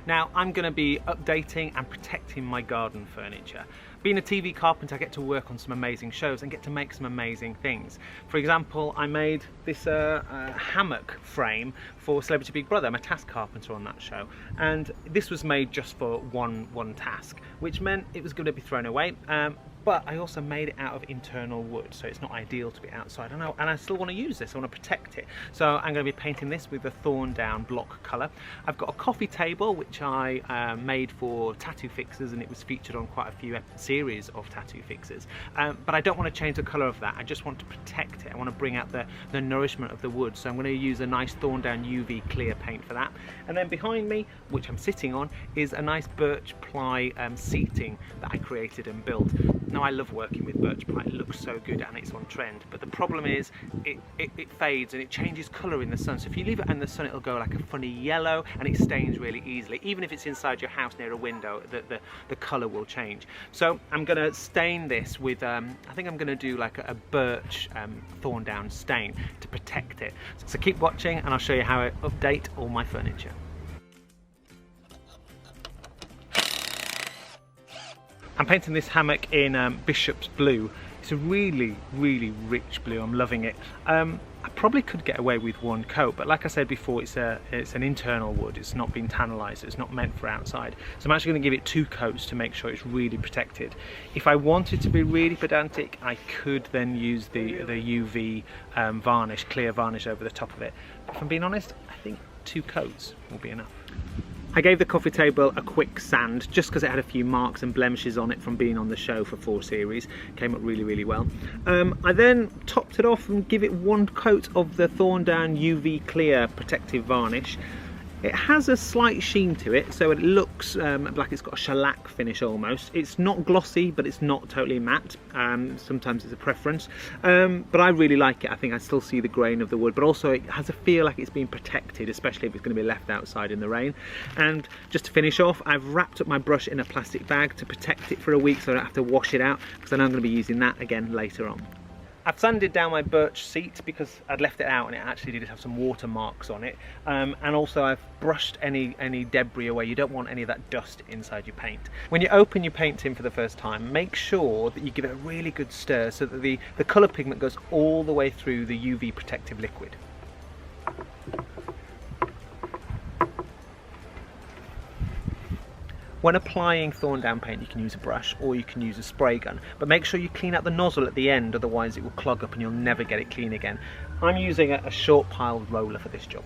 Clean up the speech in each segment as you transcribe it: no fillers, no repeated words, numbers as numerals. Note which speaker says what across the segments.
Speaker 1: Now I'm going to be updating and protecting my garden furniture. Being a TV carpenter, I get to work on some amazing shows and get to make some amazing things. For example, I made this hammock frame for Celebrity Big Brother. I'm a task carpenter on that show, and this was made just for one task, which meant it was going to be thrown away. But I also made it out of internal wood, so it's not ideal to be outside. And I still want to use this, I want to protect it. So I'm going to be painting this with the Thorndown block colour. I've got a coffee table, which I made for tattoo fixers, and it was featured on quite a few series of tattoo fixers. But I don't want to change the colour of that, I just want to protect it. I want to bring out the nourishment of the wood, so I'm going to use a nice Thorndown UV clear paint for that. And then behind me, which I'm sitting on, is a nice birch ply seating that I created and built. Now I love working with birch ply, it looks so good and it's on trend, but the problem is it fades and it changes colour in the sun. So if you leave it in the sun, it'll go like a funny yellow and it stains really easily. Even if it's inside your house near a window, the colour will change. So I'm going to stain this with, I think I'm going to do like a birch Thorndown stain to protect it. So keep watching and I'll show you how I update all my furniture. I'm painting this hammock in Bishop's Blue. It's a really rich blue, I'm loving it. I probably could get away with one coat, but like I said before, it's an internal wood, it's not been tannalized, it's not meant for outside. So I'm actually going to give it 2 coats to make sure it's really protected. If I wanted to be really pedantic, I could then use the UV varnish, clear varnish over the top of it. But if I'm being honest, I think 2 coats will be enough. I gave the coffee table a quick sand just because it had a few marks and blemishes on it from being on the show for 4 series. Came up really well. I then topped it off and give it 1 coat of the Thorndown UV clear protective varnish. It has a slight sheen to it, so it looks like it's got a shellac finish almost. It's not glossy, but it's not totally matte. Sometimes it's a preference, but I really like it. I think I still see the grain of the wood, but also it has a feel like it's been protected, especially if it's going to be left outside in the rain. And just to finish off, I've wrapped up my brush in a plastic bag to protect it for a week so I don't have to wash it out, because I know I'm going to be using that again later on. I've sanded down my birch seat because I'd left it out and it actually did have some water marks on it, and also I've brushed any debris away. You don't want any of that dust inside your paint. When you open your paint tin for the first time, make sure that you give it a really good stir so that the colour pigment goes all the way through the UV protective liquid. When applying Thorndown paint, you can use a brush or you can use a spray gun, but make sure you clean out the nozzle at the end, otherwise it will clog up and you'll never get it clean again. I'm using a short piled roller for this job.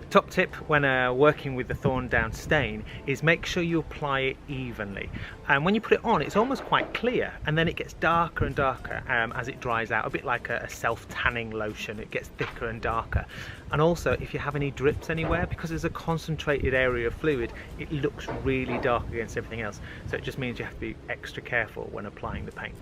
Speaker 1: Top tip when working with the Thorndown stain is make sure you apply it evenly. And when you put it on, it's almost quite clear, and then it gets darker and darker as it dries out, a bit like a self-tanning lotion. It gets thicker and darker. And also, if you have any drips anywhere, because there's a concentrated area of fluid, it looks really dark against everything else. So it just means you have to be extra careful when applying the paint.